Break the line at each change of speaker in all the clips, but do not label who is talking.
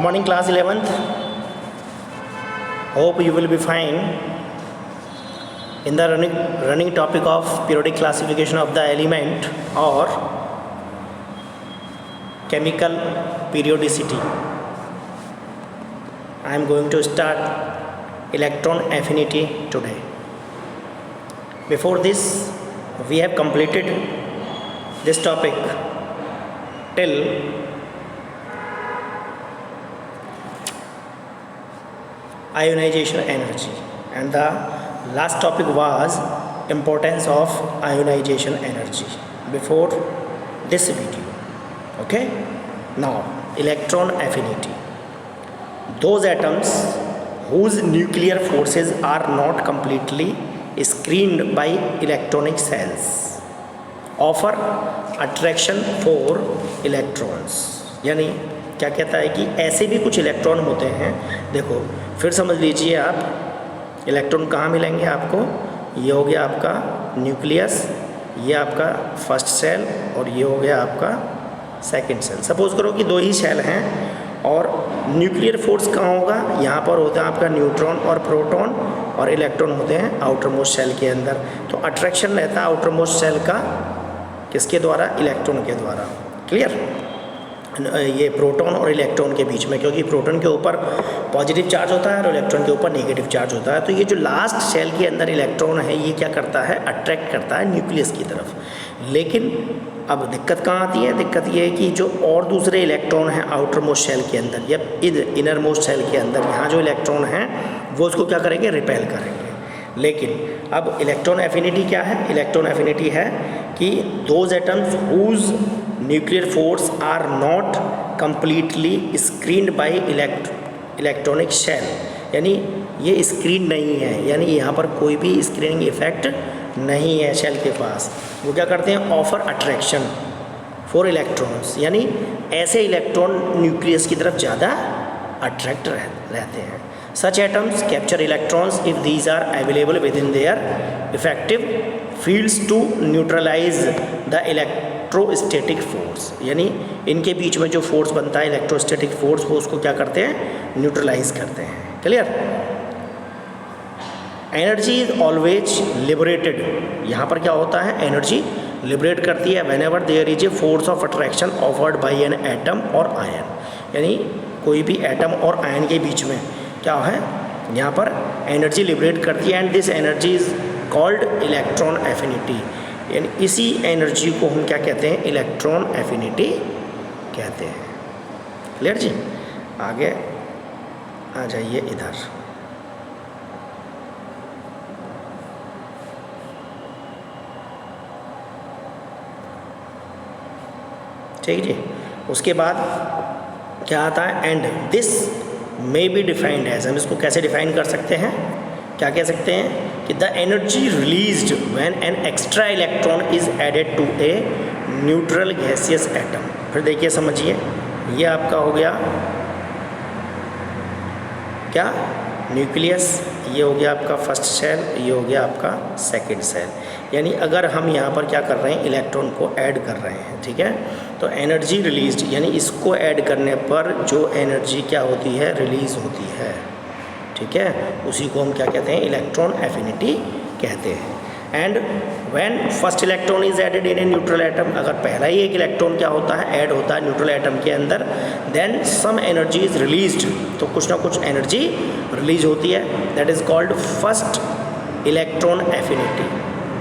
Good morning, class 11th. Hope you will be fine in the running topic of periodic classification of the element or chemical periodicity. I am going to start electron affinity today. Before this, we have completed this topic till ionization energy, and the last topic was importance of ionization energy before this video. Okay, now electron affinity, those atoms whose nuclear forces are not completely screened by electronic cells offer attraction for electrons. यानी क्या कहता है कि ऐसे भी कुछ electron होते हैं। देखो फिर समझ लीजिए आप, इलेक्ट्रॉन कहाँ मिलेंगे आपको, ये हो गया आपका न्यूक्लियस, ये आपका फर्स्ट सेल और ये हो गया आपका सेकंड सेल। सपोज करो कि दो ही सेल हैं और न्यूक्लियर फोर्स कहाँ होगा, यहाँ पर होता है आपका न्यूट्रॉन और प्रोटॉन, और इलेक्ट्रॉन होते हैं आउटर मोस्ट सेल के अंदर। तो अट्रैक्शन रहता है आउटर मोस्ट सेल का किसके द्वारा, इलेक्ट्रॉन के द्वारा। क्लियर, ये प्रोटॉन और इलेक्ट्रॉन के बीच में, क्योंकि प्रोटॉन के ऊपर पॉजिटिव चार्ज होता है और इलेक्ट्रॉन के ऊपर नेगेटिव चार्ज होता है। तो ये जो लास्ट सेल के अंदर इलेक्ट्रॉन है ये क्या करता है, अट्रैक्ट करता है न्यूक्लियस की तरफ। लेकिन अब दिक्कत कहाँ आती है, दिक्कत ये है कि जो और दूसरे इलेक्ट्रॉन हैं आउटर मोस्ट सेल के अंदर या इनर मोस्ट सेल के अंदर, यहाँ जो इलेक्ट्रॉन हैं वो उसको क्या करेंगे, रिपेल करेंगे। लेकिन अब इलेक्ट्रॉन एफिनिटी क्या है, इलेक्ट्रॉन एफिनिटी है कि those atoms whose nuclear force are not completely screened by electronic shell, यानी ये स्क्रीन नहीं है, यानी यहाँ पर कोई भी स्क्रीनिंग इफेक्ट नहीं है शेल के पास। वो क्या करते हैं, ऑफर अट्रैक्शन फॉर इलेक्ट्रॉन्स, यानी ऐसे इलेक्ट्रॉन न्यूक्लियस की तरफ ज़्यादा अट्रैक्ट रहते हैं। Such atoms capture electrons if these are available with in their effective fields to neutralize the electrostatic force, यानी इनके बीच में जो फोर्स बनता है इलेक्ट्रोस्टैटिक फोर्स, वो उसको क्या करते हैं, न्यूट्रलाइज करते हैं। Clear, energy is always liberated, यहाँ पर क्या होता है, एनर्जी लिबरेट करती है whenever there is a force of attraction offered by an atom और आयन, यानी कोई भी एटम और आयन के बीच में क्या है, यहाँ पर एनर्जी लिबरेट करती है। And this energy is called electron affinity, यानी इसी एनर्जी को हम क्या कहते हैं, इलेक्ट्रॉन एफिनिटी कहते हैं। क्लियर जी, आगे आ जाइए इधर। ठीक जी, उसके बाद क्या आता है, and this may be defined as, हम इसको कैसे डिफाइन कर सकते हैं, क्या कह सकते हैं कि the energy released when an extra electron is added to a neutral gaseous atom. फिर देखिए समझिए, ये आपका हो गया क्या, न्यूक्लियस, ये हो गया आपका फर्स्ट सेल, ये हो गया आपका सेकंड सेल। यानी अगर हम यहाँ पर क्या कर रहे हैं, इलेक्ट्रॉन को ऐड कर रहे हैं, ठीक है, तो एनर्जी रिलीज्ड, यानी इसको ऐड करने पर जो एनर्जी क्या होती है, रिलीज़ होती है, ठीक है, उसी को हम क्या कहते हैं, इलेक्ट्रॉन एफिनिटी कहते हैं। And when first electron is added in a neutral atom, अगर पहला ही एक इलेक्ट्रॉन क्या होता है, ऐड होता है न्यूट्रल एटम के अंदर, then some energy is released, तो कुछ ना कुछ एनर्जी रिलीज होती है, that is called first electron affinity.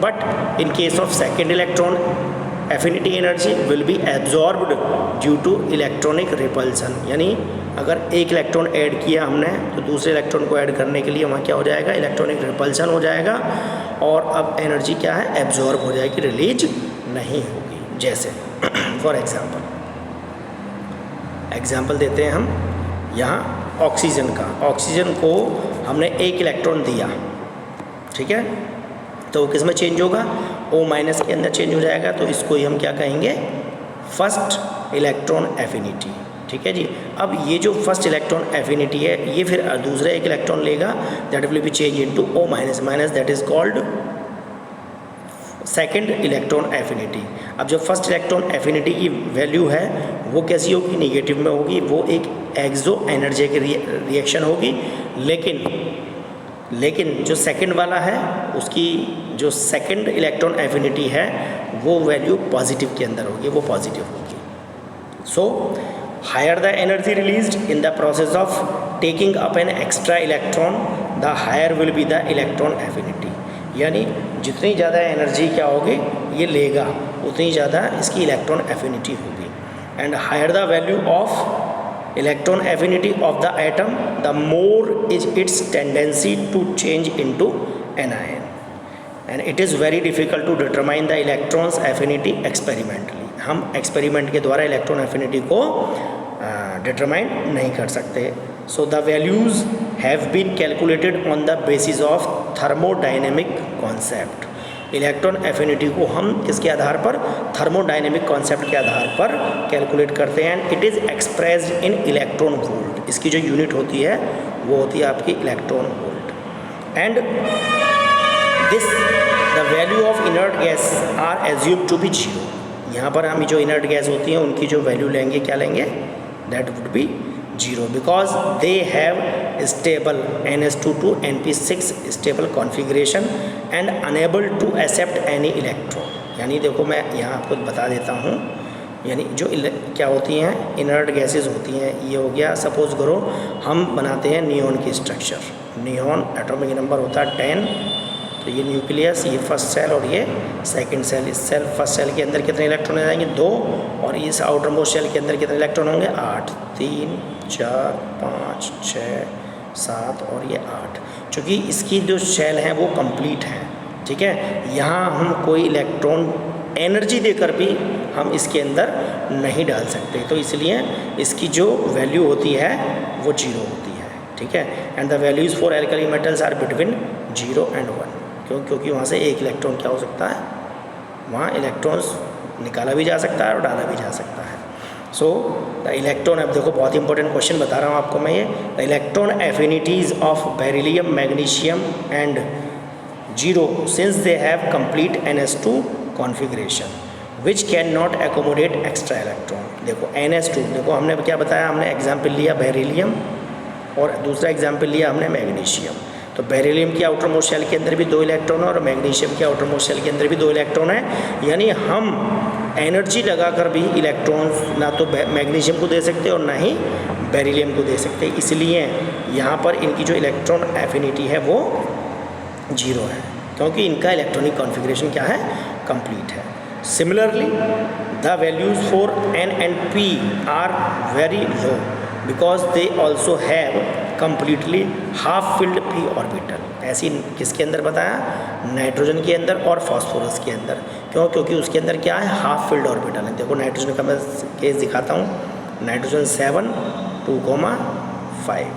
But in case of second electron affinity energy will be absorbed due to electronic repulsion, यानी अगर एक इलेक्ट्रॉन ऐड किया हमने तो दूसरे इलेक्ट्रॉन को ऐड करने के लिए वहाँ क्या हो जाएगा, इलेक्ट्रॉनिक रिपल्सन हो जाएगा, और अब एनर्जी क्या है, एब्जॉर्ब हो जाएगी, रिलीज नहीं होगी। जैसे फॉर एग्जाम्पल देते हैं हम यहाँ ऑक्सीजन का, ऑक्सीजन को हमने एक इलेक्ट्रॉन दिया, ठीक है, तो किस में चेंज होगा, O- के अंदर चेंज हो जाएगा, तो इसको ही हम क्या कहेंगे, फर्स्ट इलेक्ट्रॉन एफिनिटी। ठीक है जी। अब ये जो फर्स्ट इलेक्ट्रॉन एफिनिटी है ये फिर दूसरा एक इलेक्ट्रॉन लेगा that will be change into O minus that is called second electron affinity. अब जो फर्स्ट इलेक्ट्रॉन एफिनिटी की वैल्यू है वो कैसी होगी, निगेटिव में होगी, वो एक एक्सो एनर्जेटिक रिएक्शन होगी, लेकिन जो सेकंड वाला है उसकी जो सेकंड इलेक्ट्रॉन एफिनिटी है वो वैल्यू पॉजिटिव के अंदर होगी, वो पॉजिटिव होगी। So higher the energy released in the process of taking up an extra electron, the higher will be the electron affinity. यानी जितनी ज़्यादा एनर्जी क्या होगी ये लेगा उतनी ज़्यादा इसकी इलेक्ट्रॉन एफिनिटी होगी। And higher the value of electron affinity of the atom the more is its tendency to change into anion, and it is very difficult to determine the electrons affinity experimentally. हम experiment के द्वारा electron affinity को determine नहीं कर सकते। So the values have been calculated on the basis of thermodynamic concept. Electron affinity को हम किसके आधार पर, थर्मोडाइनेमिक कॉन्सेप्ट के आधार पर कैलकुलेट करते हैं। And it is expressed in electron volt. इसकी जो यूनिट होती है वो होती है आपकी electron volt. And this the value of inert gas are assumed to be zero. यहाँ पर हम जो इनर्ट गैस होती हैं उनकी जो वैल्यू लेंगे, क्या लेंगे, that would be zero, because they have stable NS2 to NP6 stable configuration and unable to accept any electron. यानी देखो मैं यहाँ आपको बता देता हूँ, यानी जो क्या होती हैं इनर्ट गैसेस होती हैं, ये हो गया सपोज करो हम बनाते हैं नियॉन की स्ट्रक्चर। नियॉन एटॉमिक नंबर होता है 10, तो ये न्यूक्लियस, ये फर्स्ट सेल और ये सेकंड सेल। इस सेल फर्स्ट सेल के अंदर कितने इलेक्ट्रॉन आ जाएंगे, 2, और इस आउटर मोस्ट सेल के अंदर कितने इलेक्ट्रॉन होंगे, 8, 3, 4, 5, 6, 7 और ये 8। चूँकि इसकी जो सेल हैं वो कंप्लीट हैं, ठीक है। यहाँ हम कोई इलेक्ट्रॉन एनर्जी देकर भी हम इसके अंदर नहीं डाल सकते, तो इसलिए इसकी जो वैल्यू होती है वो 0 होती है, ठीक है। And the values for alkali metals are between 0 and 1, क्योंकि वहाँ से एक इलेक्ट्रॉन क्या हो सकता है, वहाँ इलेक्ट्रॉन्स निकाला भी जा सकता है और डाला भी जा सकता है। सो द इलेक्ट्रॉन, अब देखो बहुत इंपॉर्टेंट क्वेश्चन बता रहा हूँ आपको मैं ये, the electron affinities of beryllium, magnesium and 0 since they have complete NS2 configuration which can not accommodate extra electron. देखो NS2, देखो हमने क्या बताया, हमने एग्जाम्पल लिया बेरिलियम और दूसरा एग्जाम्पल लिया हमने मैग्नीशियम। तो बेरिलियम की आउटर मोस्ट शेल के अंदर भी 2 इलेक्ट्रॉन है और मैग्नीशियम की आउटर मोस्ट शेल के अंदर भी 2 इलेक्ट्रॉन है। यानी हम एनर्जी लगाकर भी इलेक्ट्रॉन्स ना तो मैग्नीशियम को दे सकते और ना ही बेरिलियम को दे सकते, इसलिए यहाँ पर इनकी जो इलेक्ट्रॉन एफिनिटी है वो 0 है, क्योंकि इनका इलेक्ट्रॉनिक कॉन्फ़िगरेशन क्या है, कंप्लीट है। Similarly the values for N and P are very low because they also have completely half filled p orbital. ऐसी किसके अंदर बताया, नाइट्रोजन के अंदर और फास्फोरस के अंदर। क्यों, क्योंकि उसके अंदर क्या है, हाफ फिल्ड ऑर्बिटल है। देखो नाइट्रोजन का मैं केस दिखाता हूँ, नाइट्रोजन 7, 2,5।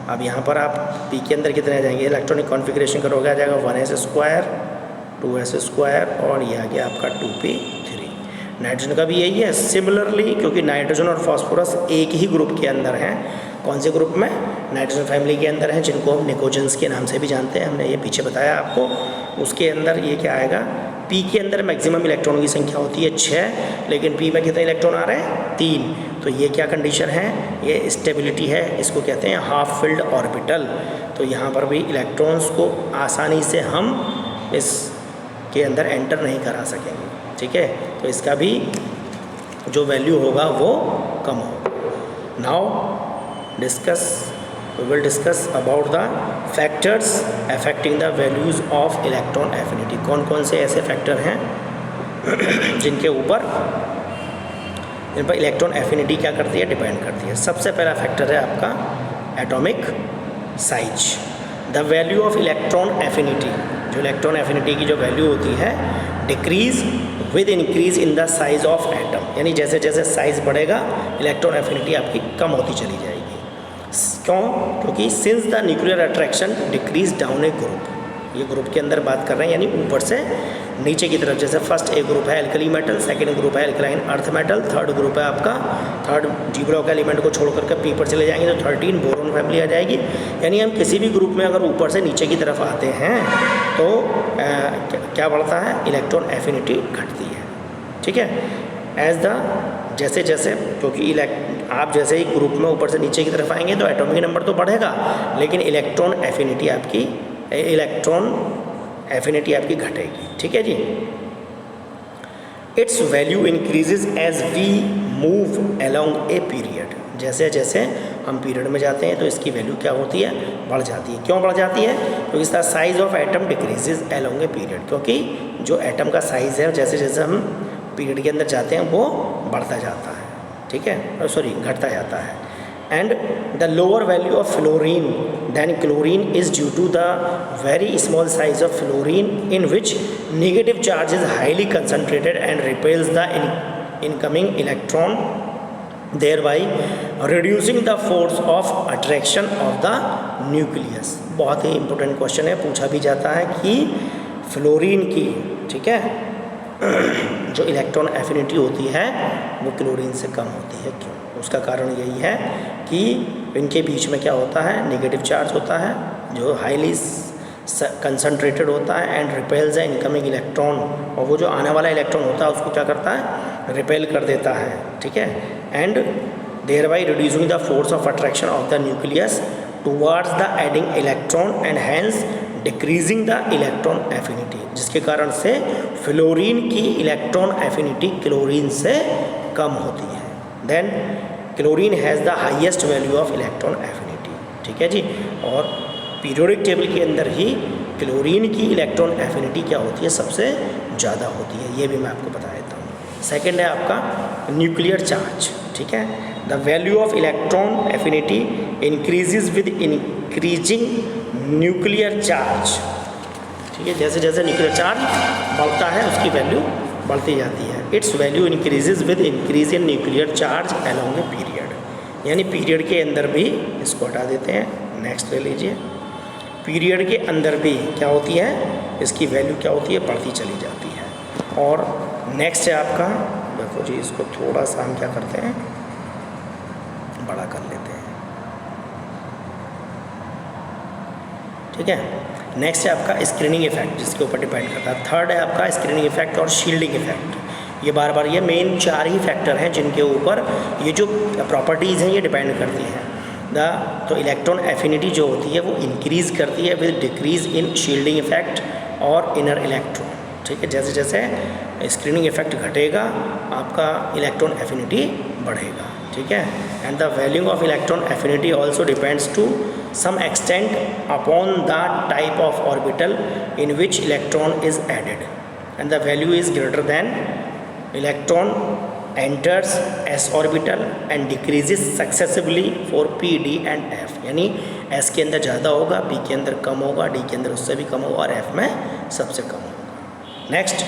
अब यहाँ पर आप p के अंदर कितने आ जाएंगे, इलेक्ट्रॉनिक कॉन्फ़िगरेशन करोगे आ जाएगा 1s², 2s² और ये आ गया आपका 2p3। नाइट्रोजन का भी यही है सिमिलरली, क्योंकि नाइट्रोजन और फास्फोरस एक ही ग्रुप के अंदर हैं। कौन से ग्रुप में, नाइट्रोजन फैमिली के अंदर हैं, जिनको हम निकोजेंस के नाम से भी जानते हैं, हमने ये पीछे बताया आपको। उसके अंदर ये क्या आएगा, पी के अंदर मैक्सिमम इलेक्ट्रॉनों की संख्या होती है 6, लेकिन पी में कितने इलेक्ट्रॉन आ रहे हैं, 3। तो ये क्या कंडीशन है, ये स्टेबिलिटी है, इसको कहते हैं हाफ फिल्ड ऑर्बिटल। तो यहाँ पर भी इलेक्ट्रॉन्स को आसानी से हम इस के अंदर एंटर नहीं करा सकेंगे, ठीक है। तो इसका भी जो वैल्यू होगा वो कम होगा। Now we will discuss about the factors affecting the values of electron affinity। कौन कौन से ऐसे फैक्टर हैं जिनके ऊपर इन पर इलेक्ट्रॉन एफिनिटी क्या करती है, डिपेंड करती है। सबसे पहला फैक्टर है आपका atomic size. The value of electron affinity, जो इलेक्ट्रॉन एफिनिटी की जो वैल्यू होती है, decrease with increase in the size of atom. यानी जैसे जैसे साइज बढ़ेगा इलेक्ट्रॉन एफिनिटी आपकी कम होती चली जाएगी। क्यों, क्योंकि since the nuclear attraction decrease down A group, ये ग्रुप के अंदर बात कर रहे हैं, यानी ऊपर से नीचे की तरफ। जैसे फर्स्ट ए ग्रुप है एल्कली मेटल, सेकंड ग्रुप है alkaline earth metal, third group है आपका, थर्ड डी ब्लॉक एलिमेंट को छोड़ करके पी पर चले जाएंगे तो 13 बोरोन फैमिली आ जाएगी। यानी हम किसी भी ग्रुप में अगर ऊपर से नीचे की तरफ आते हैं तो क्या बढ़ता है, इलेक्ट्रॉन एफिनिटी घटती है, ठीक है। एज द जैसे जैसे, क्योंकि आप जैसे ही ग्रुप में ऊपर से नीचे की तरफ आएंगे तो एटॉमिक नंबर तो बढ़ेगा, लेकिन इलेक्ट्रॉन एफिनिटी आपकी घटेगी। ठीक है जी। Its value increases as we move along a period. जैसे जैसे हम पीरियड में जाते हैं तो इसकी वैल्यू क्या होती है, बढ़ जाती है। क्यों बढ़ जाती है? क्योंकि इसका size of atom decreases along a period, क्योंकि जो एटम का साइज़ है जैसे जैसे हम पीरियड के अंदर जाते हैं वो बढ़ता जाता है। ठीक है, सॉरी घटता जाता है। And the lower value of fluorine than chlorine is due to the very small size of fluorine in which negative charge is highly concentrated and repels the incoming electron, thereby reducing the force of attraction of the nucleus। बहुत ही important question है, पूछा भी जाता है कि fluorine की, ठीक है, जो इलेक्ट्रॉन एफिनिटी होती है वो क्लोरीन से कम होती है। क्यों? उसका कारण यही है कि इनके बीच में क्या होता है, नेगेटिव चार्ज होता है जो हाईली कंसनट्रेटेड होता है and repels the incoming electron, और वो जो आने वाला इलेक्ट्रॉन होता है उसको क्या करता है, रिपेल कर देता है। ठीक है, and thereby reducing the force of attraction of the nucleus towards the adding electron and hence decreasing the electron affinity, जिसके कारण से फ्लोरीन की इलेक्ट्रॉन एफिनिटी क्लोरीन से कम होती है। Then chlorine has the highest value of electron affinity. ठीक है जी। और पीरियोडिक टेबल के अंदर ही क्लोरीन की इलेक्ट्रॉन एफिनिटी क्या होती है, सबसे ज़्यादा होती है। ये भी मैं आपको बता देता हूँ। सेकेंड है आपका न्यूक्लियर चार्ज। ठीक है, the value of electron affinity increases with increasing nuclear charge. ठीक है, जैसे जैसे न्यूक्लियर चार्ज बढ़ता है उसकी वैल्यू बढ़ती जाती है। It's value increases with increase in nuclear charge along a period, यानी पीरियड के अंदर भी, इसको हटा देते हैं, नेक्स्ट ले लीजिए। पीरियड के अंदर भी क्या होती है, इसकी वैल्यू क्या होती है, बढ़ती चली जाती है। और नेक्स्ट है आपका, देखो जी, इसको थोड़ा सा हम क्या करते हैं, बड़ा कर लेते हैं। ठीक है, नेक्स्ट है आपका स्क्रीनिंग इफेक्ट, जिसके ऊपर डिपेंड करता है। थर्ड है आपका स्क्रीनिंग इफेक्ट और शील्डिंग इफेक्ट। ये बार बार ये मेन 4 ही फैक्टर हैं जिनके ऊपर ये जो प्रॉपर्टीज़ हैं ये डिपेंड करती हैं। तो इलेक्ट्रॉन एफिनिटी जो होती है वो इंक्रीज़ करती है with decrease in shielding effect और इनर इलेक्ट्रॉन। ठीक है, जैसे जैसे स्क्रीनिंग इफेक्ट घटेगा आपका इलेक्ट्रॉन एफिनिटी बढ़ेगा। ठीक है, and the value of electron affinity also depends to some extent upon the type of orbital in which electron is added, and the value is greater than electron enters s orbital and decreases successively for p, d and f। यानी s के अंदर ज़्यादा होगा, p के अंदर कम होगा, d के अंदर उससे भी कम होगा और f में सबसे कम होगा। नेक्स्ट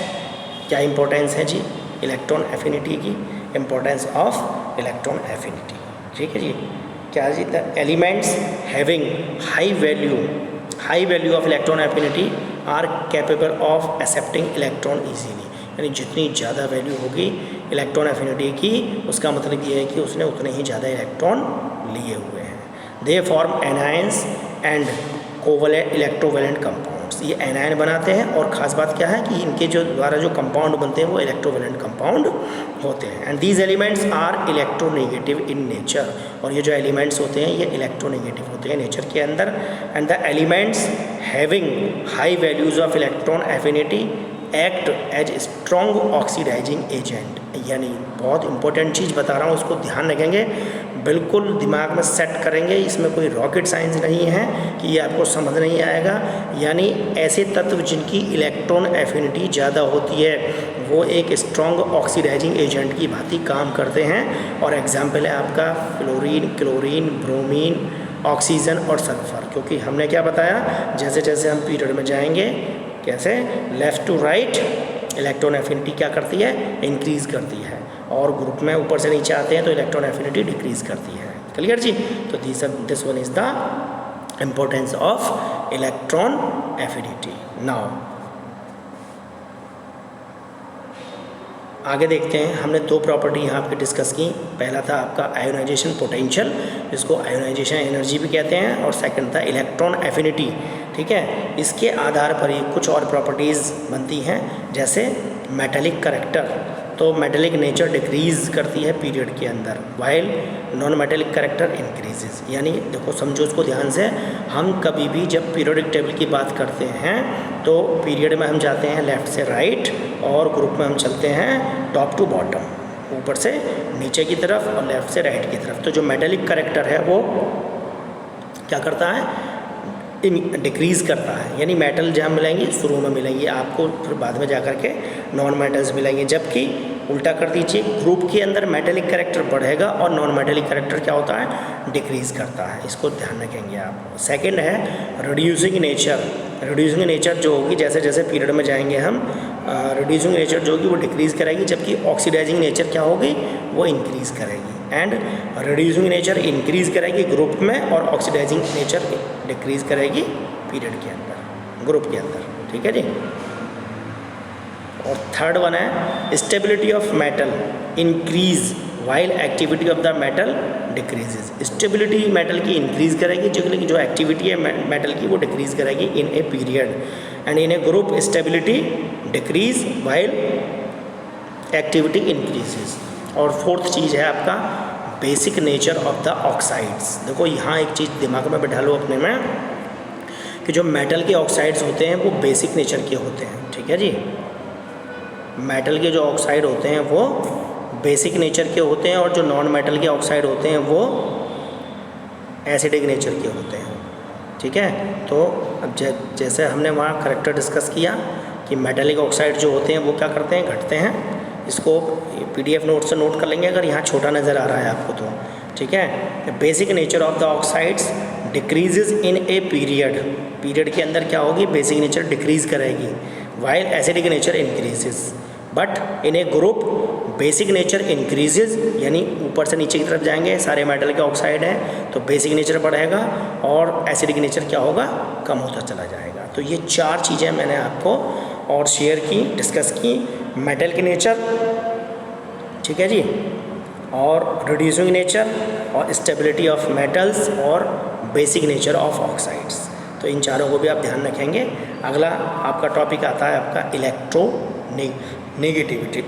क्या इम्पोर्टेंस है जी इलेक्ट्रॉन एफिनिटी की? Importance of electron affinity. ठीक है जी, क्या जी, the elements having high value of electron affinity are capable of accepting electron easily. यानी जितनी ज़्यादा वैल्यू होगी इलेक्ट्रॉन एफिनिटी की, उसका मतलब ये है कि उसने उतने ही ज़्यादा इलेक्ट्रॉन लिए हुए हैं। They form anions and covalent electrovalent compounds. ये एनायन बनाते हैं और ख़ास बात क्या है कि इनके जो द्वारा जो कंपाउंड बनते हैं वो इलेक्ट्रोवेलेंट कंपाउंड होते हैं। And these elements are electronegative in nature. और ये जो एलिमेंट्स होते हैं ये इलेक्ट्रोनेगेटिव होते हैं नेचर के अंदर। And the elements having high values of electron affinity act as strong oxidizing agent. यानी बहुत इंपॉर्टेंट चीज़ बता रहा हूँ, उसको ध्यान रखेंगे, बिल्कुल दिमाग में सेट करेंगे। इसमें कोई रॉकेट साइंस नहीं है कि ये आपको समझ नहीं आएगा। यानी ऐसे तत्व जिनकी इलेक्ट्रॉन एफिनिटी ज़्यादा होती है वो एक स्ट्रॉन्ग ऑक्सीडाइजिंग एजेंट की भांति काम करते हैं। और एग्जाम्पल है आपका फ्लोरीन, क्लोरीन, ब्रोमीन, ऑक्सीजन और सल्फर। क्योंकि हमने क्या बताया, जैसे जैसे हम पीरियड में जाएंगे, कैसे left to right electron affinity क्या करती है, इंक्रीज़ करती है, और ग्रुप में ऊपर से नीचे आते हैं तो इलेक्ट्रॉन एफिनिटी डिक्रीज़ करती है। क्लियर जी? तो this one is the importance of electron affinity. Now आगे देखते हैं। हमने 2 प्रॉपर्टी यहाँ पे डिस्कस की। पहला था आपका आयोनाइजेशन पोटेंशियल, जिसको आयोनाइजेशन एनर्जी भी कहते हैं, और सेकंड था इलेक्ट्रॉन एफिनिटी। ठीक है, इसके आधार पर ही कुछ और प्रॉपर्टीज़ बनती हैं, जैसे मेटालिक करैक्टर, तो मेटेलिक नेचर डिक्रीज करती है पीरियड के अंदर, while non metallic character increases. यानी देखो समझो उसको ध्यान से, हम कभी भी जब पीरियोडिक टेबल की बात करते हैं तो पीरियड में हम जाते हैं लेफ़्ट से राइट और ग्रुप में हम चलते हैं टॉप टू बॉटम, ऊपर से नीचे की तरफ और लेफ़्ट से राइट की तरफ। तो जो मेटेलिक कैरेक्टर है वो क्या करता है, डिक्रीज़ करता है। यानी मेटल जहाँ मिलेंगे शुरू में मिलेंगे आपको, फिर बाद में जाकर के नॉन मेटल्स मिलेंगे। जबकि उल्टा कर दीजिए, ग्रुप के अंदर मेटेलिक कैरेक्टर बढ़ेगा और नॉन मेटेलिक कैरेक्टर क्या होता है, डिक्रीज़ करता है। इसको ध्यान रखेंगे आप। सेकंड है रिड्यूसिंग नेचर। रिड्यूसिंग नेचर जो होगी, जैसे जैसे पीरियड में जाएंगे हम, रिड्यूसिंग नेचर जो होगी वो डिक्रीज़ करेगी, जबकि ऑक्सीडाइजिंग नेचर क्या होगी, वो इंक्रीज़ करेगी। एंड रिड्यूसिंग नेचर इंक्रीज़ करेगी ग्रुप में और ऑक्सीडाइजिंग नेचर डिक्रीज़ करेगी पीरियड के अंदर, ग्रुप के अंदर। ठीक है जी। और थर्ड वन है stability of metal increase while activity of the metal decreases. Stability metal की इंक्रीज़ करेगी, जो एक्टिविटी है मेटल की वो डिक्रीज़ करेगी in a period. And in a group stability decrease while activity increases. और फोर्थ चीज़ है आपका basic nature of the oxides. देखो यहाँ एक चीज़ दिमाग में बैठा लो अपने में कि जो मेटल के ऑक्साइड्स होते हैं वो बेसिक नेचर के होते हैं। ठीक है जी। मेटल के जो ऑक्साइड होते हैं वो बेसिक नेचर के होते हैं और जो नॉन मेटल के ऑक्साइड होते हैं वो एसिडिक नेचर के होते हैं। ठीक है। तो अब जैसे हमने वहाँ करेक्टर डिस्कस किया कि मेटेलिक ऑक्साइड जो होते हैं वो क्या करते हैं, घटते हैं। इसको PDF नोट से नोट कर लेंगे अगर यहाँ छोटा नज़र आ रहा है आपको तो। ठीक है। Basic nature of the oxides decreases in a period. Period के अंदर क्या होगी, बेसिक नेचर डिक्रीज़ करेगी while acidic nature increases. But in a group basic nature increases, यानी ऊपर से नीचे की तरफ जाएंगे, सारे मेटल के ऑक्साइड हैं तो बेसिक नेचर बढ़ेगा और एसिडिक नेचर क्या होगा, कम होता चला जाएगा। तो ये चार चीज़ें मैंने आपको और शेयर की, डिस्कस की। मेटल की नेचर, ठीक है जी, और रिड्यूसिंग नेचर और स्टेबिलिटी ऑफ मेटल्स और बेसिक नेचर ऑफ ऑक्साइड्स। तो इन चारों को भी आप ध्यान रखेंगे। अगला आपका टॉपिक आता है आपका इलेक्ट्रोनेगेटिविटी।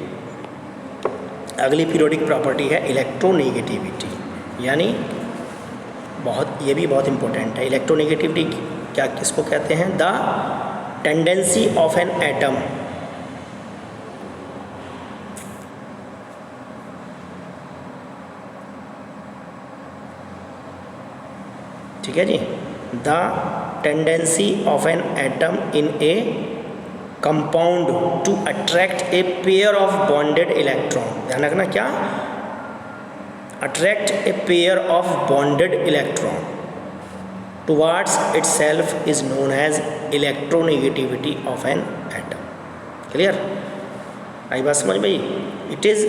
अगली पीरियोडिक प्रॉपर्टी है इलेक्ट्रोनेगेटिविटी, यानी ये भी बहुत इंपॉर्टेंट है। इलेक्ट्रोनेगेटिविटी क्या, किसको कहते हैं, the tendency of an atom ठीक है जी, the tendency of an atom in a compound to attract a pair of bonded electron. ध्यान रखना, क्या, attract a pair of bonded electron towards itself is known as electronegativity of an atom. Clear, आई बात समझ में? It is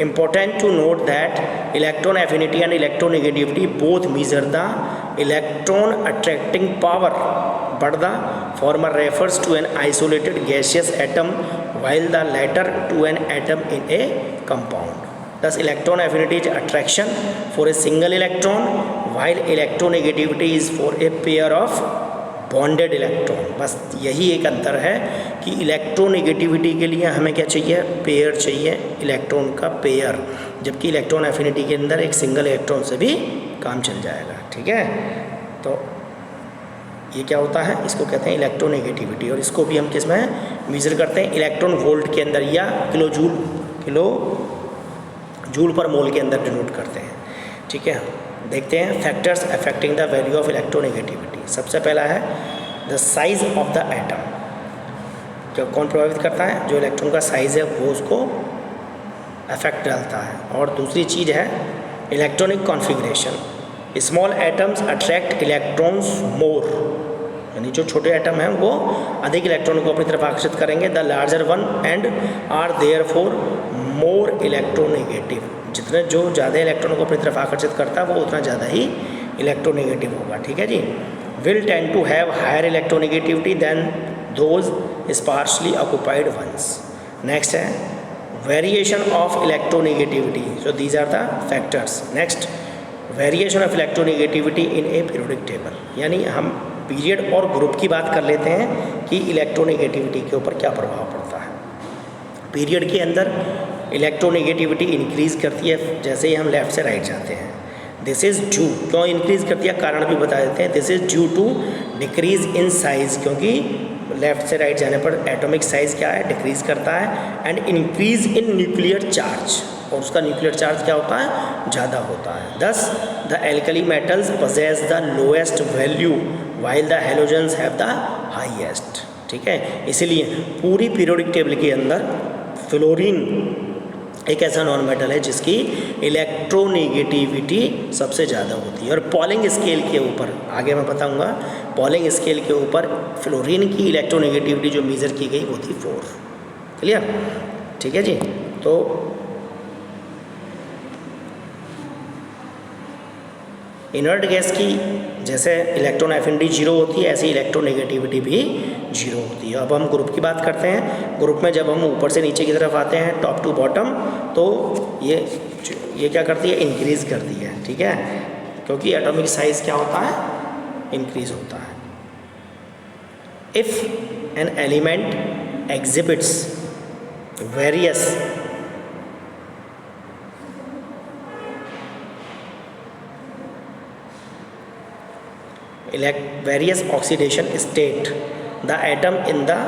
important to note that electron affinity and electronegativity both measure the electron attracting power, but the former refers to an isolated gaseous atom while the latter to an atom in a compound. Thus electron affinity is attraction for a single electron while electronegativity is for a pair of bonded electron. बस यही एक अंतर है कि electronegativity के लिए हमें क्या चाहिए, पेयर चाहिए, इलेक्ट्रॉन का पेयर, जबकि इलेक्ट्रॉन एफिनिटी के अंदर एक सिंगल इलेक्ट्रॉन से भी काम चल जाएगा। ठीक है, तो ये क्या होता है, इसको कहते हैं इलेक्ट्रोनेगेटिविटी। और इसको भी हम किस में मेजर करते हैं, इलेक्ट्रॉन वोल्ट के अंदर या किलो जूल पर मोल के अंदर डिनोट करते हैं। ठीक है, देखते हैं factors affecting the value of electronegativity. सबसे पहला है the size of the atom. जो कौन प्रभावित करता है, जो इलेक्ट्रॉन का साइज़ है वो उसको अफेक्ट डालता है। और दूसरी चीज़ है electronic configuration. Small atoms attract electrons more, यानी जो छोटे एटम हैं वो अधिक इलेक्ट्रॉन को अपनी तरफ आकर्षित करेंगे। The larger one and are therefore more electronegative. जितने जो ज़्यादा इलेक्ट्रॉन को अपनी तरफ आकर्षित करता है वो उतना ज़्यादा ही इलेक्ट्रोनेगेटिव होगा। ठीक है जी, will tend to have higher electronegativity than those sparsely occupied ones. Next है variation of electronegativity. So these are the factors. Next, variation of electronegativity in a periodic table, यानी हम पीरियड और ग्रुप की बात कर लेते हैं कि इलेक्ट्रोनेगेटिविटी के ऊपर क्या प्रभाव पड़ता है। पीरियड के अंदर इलेक्ट्रोनेगेटिविटी इंक्रीज़ करती है जैसे ही हम लेफ़्ट से राइट जाते हैं। दिस इज़ ड्यू, क्यों इंक्रीज़ करती है कारण भी बता देते हैं। This is due to decrease in size, क्योंकि लेफ़्ट से राइट जाने पर एटॉमिक साइज़ क्या है, डिक्रीज़ करता है। And increase in nuclear charge, और उसका न्यूक्लियर चार्ज क्या होता है, ज़्यादा होता है। दस the alkali metals possess the lowest value while the halogens have the highest. ठीक है, इसीलिए पूरी पीरियोडिक टेबल के अंदर फ्लोरीन एक ऐसा नॉन मेटल है जिसकी इलेक्ट्रोनेगेटिविटी सबसे ज़्यादा होती है। और पॉलिंग स्केल के ऊपर आगे मैं बताऊंगा, पॉलिंग स्केल के ऊपर फ्लोरीन की इलेक्ट्रोनेगेटिविटी जो मेज़र की गई वो थी 4। क्लियर? ठीक है जी। तो इनर्ट गैस की जैसे इलेक्ट्रॉन एफिनिटी 0 होती है, ऐसी इलेक्ट्रोनेगेटिविटी भी 0 होती है। अब हम ग्रुप की बात करते हैं। ग्रुप में जब हम ऊपर से नीचे की तरफ आते हैं, टॉप टू बॉटम, तो ये क्या करती है, इंक्रीज़ करती है। ठीक है, क्योंकि एटॉमिक साइज़ क्या होता है, इंक्रीज़ होता है। If an element exhibits various various oxidation state, the atom in the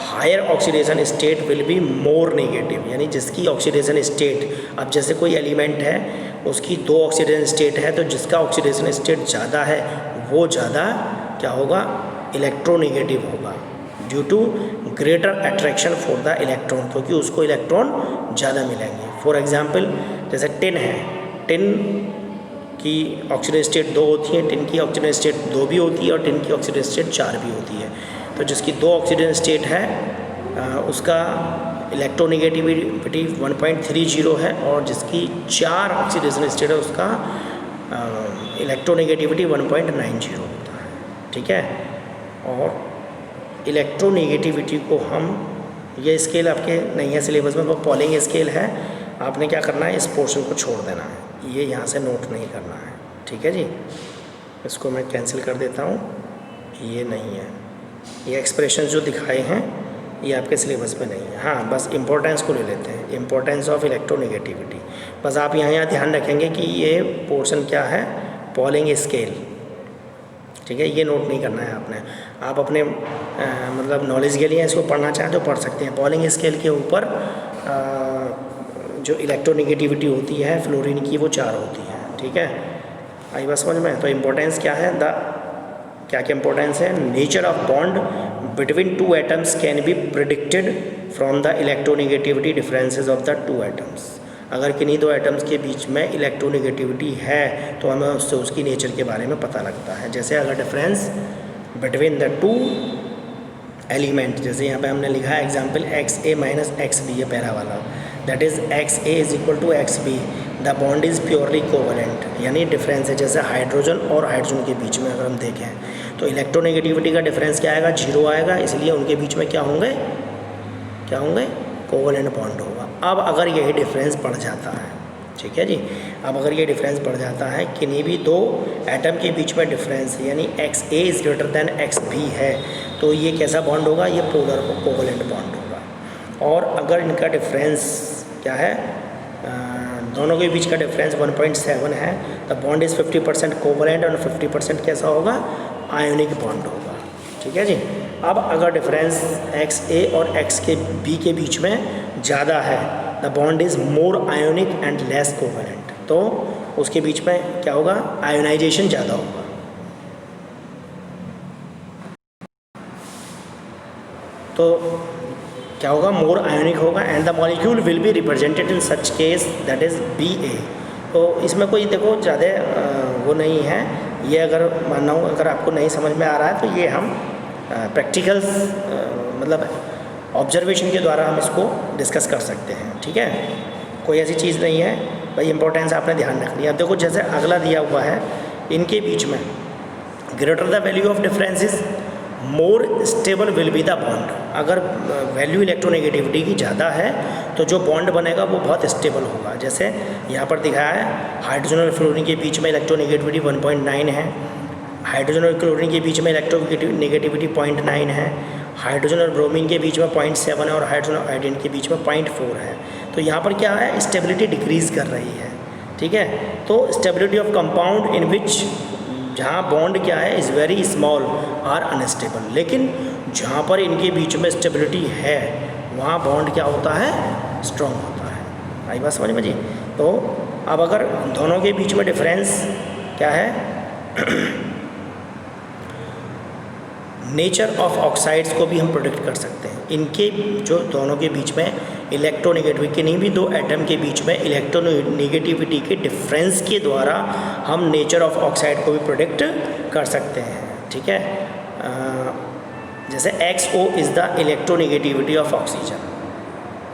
higher oxidation state will be more negative। यानी जिसकी ऑक्सीडेशन स्टेट, अब जैसे कोई एलिमेंट है उसकी 2 ऑक्सीडेशन स्टेट है, तो जिसका ऑक्सीडेशन स्टेट ज़्यादा है वो ज़्यादा क्या होगा, इलेक्ट्रोनेगेटिव होगा, due to greater attraction for the electron, क्योंकि उसको इलेक्ट्रॉन ज़्यादा मिलेंगे। फॉर एग्जाम्पल जैसे टिन है, टिन की ऑक्सीडेशन स्टेट 2 होती है, टिन की ऑक्सीडेशन स्टेट 2 भी होती है और टिन की ऑक्सीडेशन स्टेट 4 भी होती है। तो जिसकी 2 ऑक्सीडेशन स्टेट है उसका इलेक्ट्रोनेगेटिविटी 1.30 है, और जिसकी 4 ऑक्सीडेशन स्टेट है उसका इलेक्ट्रोनेगेटिविटी 1.90 होता है। ठीक है, और इलेक्ट्रोनेगेटिविटी को हम, ये स्केल आपके नहीं है सिलेबस में, वो पॉलिंग स्केल है, आपने क्या करना है, इस पोर्शन को छोड़ देना है, ये यहाँ से नोट नहीं करना है। ठीक है जी, इसको मैं कैंसिल कर देता हूँ, ये नहीं है, ये एक्सप्रेशन जो दिखाए हैं ये आपके सिलेबस में नहीं है। हाँ, बस इम्पोर्टेंस को ले लेते हैं, इम्पोर्टेंस ऑफ इलेक्ट्रोनेगेटिविटी। बस आप यहाँ ध्यान रखेंगे कि ये पोर्शन क्या है, पॉलिंग स्केल। ठीक है, ये नोट नहीं करना है आपने, आप अपने मतलब नॉलेज के लिए इसको पढ़ना चाहें तो पढ़ सकते हैं। पॉलिंग स्केल के ऊपर जो इलेक्ट्रोनेगेटिविटी होती है फ्लोरीन की वो 4 होती है। ठीक है, आई बात समझ में? तो इम्पोर्टेंस क्या है, क्या इम्पोर्टेंस है, nature of bond between 2 atoms can be predicted from the electronegativity differences of the 2 atoms. अगर किन्हीं 2 एटम्स के बीच में इलेक्ट्रोनेगेटिविटी है तो हमें उससे उसकी नेचर के बारे में पता लगता है। जैसे अगर डिफरेंस बिटवीन द 2 एलिमेंट, जैसे यहाँ पे हमने लिखा है एग्जाम्पल XA माइनस XB, ये पहला वाला, that is XA is equal to XB, the bond is purely covalent, यानी डिफरेंस है जैसे हाइड्रोजन और हाइड्रोजन के बीच में अगर हम देखें तो इलेक्ट्रोनेगेटिविटी का डिफरेंस क्या आएगा, 0 आएगा, इसलिए उनके बीच में क्या होंगे, कोवलेंट बॉन्ड होगा। अब अगर यही डिफरेंस बढ़ जाता है, ठीक है जी, अब अगर ये डिफरेंस बढ़ जाता है, किन्हीं भी 2 एटम के बीच में डिफरेंस यानी XA is greater than XB है, तो ये कैसा बॉन्ड होगा, ये पोलर कोवलेंट बॉन्ड होगा। और अगर इनका डिफरेंस क्या है, दोनों के बीच का डिफरेंस 1.7 है, तो बॉन्ड इज़ 50% कोवलेंट और 50% कैसा होगा, आयोनिक बॉन्ड होगा। ठीक है जी। अब अगर डिफरेंस XA और XB के बीच में ज़्यादा है, the bond is more ionic and less covalent, तो उसके बीच में क्या होगा, आयोनाइजेशन ज़्यादा होगा। तो क्या होगा, मोर आयोनिक होगा, and the molecule will be represented in such case that is BA। तो इसमें कोई देखो ज़्यादा वो नहीं है, ये अगर मानना हो, अगर आपको नहीं समझ में आ रहा है तो ये हम प्रैक्टिकल्स मतलब ऑब्जर्वेशन के द्वारा हम इसको डिस्कस कर सकते हैं। ठीक है, कोई ऐसी चीज़ नहीं है भाई, इंपॉर्टेंस आपने ध्यान रख लिया। अब देखो जैसे अगला दिया हुआ है, इनके बीच में greater the value of difference is more stable will be the bond. अगर वैल्यू इलेक्ट्रोनेगेटिविटी की ज़्यादा है तो जो बॉन्ड बनेगा वो बहुत स्टेबल होगा। जैसे यहाँ पर दिखाया है, हाइड्रोजन और फ्लोरीन के बीच में इलेक्ट्रोनेगेटिविटी 1.9 है, हाइड्रोजन और क्लोरीन के बीच में इलेक्ट्रोनेगेटिविटी 0.9 है, हाइड्रोजन और ब्रोमीन के बीच में 0.7 है और हाइड्रोजन और आयोडीन के बीच में 0.4 है। तो यहाँ पर क्या है, स्टेबिलिटी डिक्रीज़ कर रही है, ठीक है। तो stability of compound in which, जहाँ बॉन्ड क्या है, is very small are unstable, लेकिन जहाँ पर इनके बीच में स्टेबिलिटी है वहाँ बॉन्ड क्या होता है, स्ट्रॉन्ग होता है। आई बात समझ में जी। तो अब अगर दोनों के बीच में डिफरेंस क्या है, नेचर ऑफ ऑक्साइड्स को भी हम प्रोडिक्ट कर सकते हैं। इनके जो दोनों के बीच में इलेक्ट्रोनेगेटिविटी, किन्हीं भी दो एटम के बीच में इलेक्ट्रोनेगेटिविटी के डिफरेंस के द्वारा हम नेचर ऑफ ऑक्साइड को भी प्रोडिक्ट कर सकते हैं, ठीक है। जैसे XO is the electronegativity of oxygen,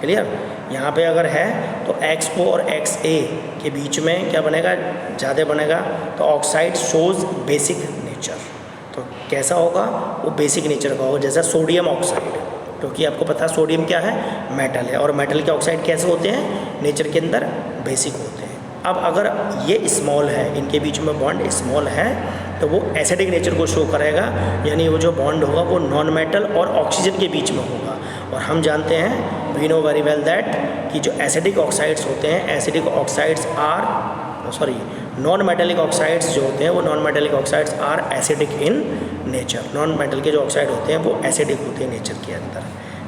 clear. यहाँ पे अगर है तो XO और XA के बीच में क्या बनेगा, ज़्यादा बनेगा, तो ऑक्साइड शोज़ बेसिक नेचर। तो कैसा होगा, वो बेसिक नेचर का होगा, जैसा सोडियम ऑक्साइड, क्योंकि आपको पता है सोडियम क्या है, मेटल है, और मेटल के ऑक्साइड कैसे होते हैं, नेचर के अंदर बेसिक होते हैं। अब अगर ये स्मॉल है, इनके बीच में बॉन्ड स्मॉल है, तो वो एसिडिक नेचर को शो करेगा, यानी वो जो बॉन्ड होगा वो नॉन मेटल और ऑक्सीजन के बीच में होगा। और हम जानते हैं, we know very well that, कि जो एसिडिक ऑक्साइड्स होते हैं, acidic oxides are non metallic oxides जो होते हैं, वो non metallic oxides are acidic in nature. Non metal के जो ऑक्साइड होते हैं वो एसिडिक होते हैं नेचर के अंदर,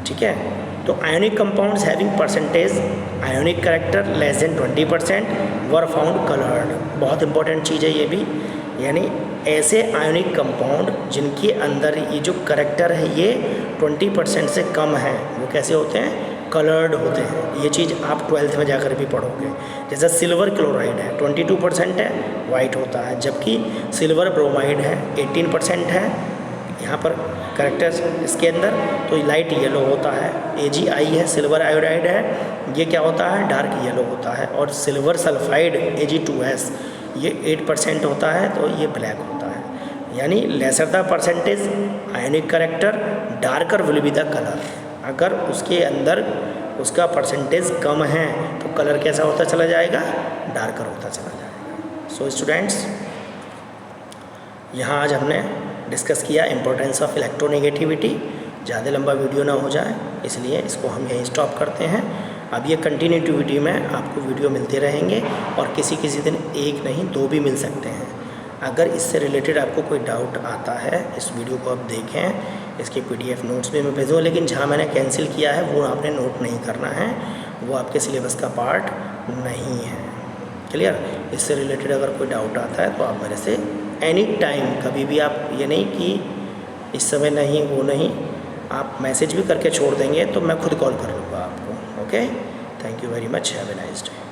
ठीक है। तो ionic compounds having percentage ionic character less than 20% were found coloured. बहुत इंपॉर्टेंट चीज़ है ये भी, यानी ऐसे आयोनिक कंपाउंड जिनके अंदर ये जो करेक्टर है ये 20% से कम है, वो कैसे होते हैं, कलर्ड होते हैं। ये चीज़ आप 12th में जाकर भी पढ़ोगे। जैसा सिल्वर क्लोराइड है 22% है, वाइट होता है, जबकि सिल्वर ब्रोमाइड है 18% है यहाँ पर करेक्टर्स इसके अंदर, तो लाइट येलो होता है। AgI है, सिल्वर आयोडाइड है, ये क्या होता है, डार्क येलो होता है। और सिल्वर सल्फाइड Ag2S ये 8% होता है, तो ये ब्लैक होता है। यानी lesser the percentage ionic character darker will be the colour. अगर उसके अंदर उसका परसेंटेज कम है तो कलर कैसा होता चला जाएगा, डार्कर होता चला जाएगा। सो स्टूडेंट्स, यहाँ आज हमने डिस्कस किया इम्पोर्टेंस ऑफ इलेक्ट्रोनेगेटिविटी। ज़्यादा लंबा वीडियो ना हो जाए इसलिए इसको हम यहीं स्टॉप करते हैं। अब ये कंटिन्यूटी में आपको वीडियो मिलते रहेंगे और किसी किसी दिन एक नहीं 2 भी मिल सकते हैं। अगर इससे रिलेटेड आपको कोई डाउट आता है, इस वीडियो को आप देखें, इसके PDF नोट्स भी मैं भेजूँ, लेकिन जहाँ मैंने कैंसिल किया है वो आपने नोट नहीं करना है, वो आपके सिलेबस का पार्ट नहीं है, क्लियर। इससे रिलेटेड अगर कोई डाउट आता है तो आप मेरे से एनी टाइम, कभी भी आप ये नहीं कि इस समय नहीं वो नहीं, आप मैसेज भी करके छोड़ देंगे तो मैं खुद कॉल कर लूँगा आपको। Okay, thank you very much, have a nice day.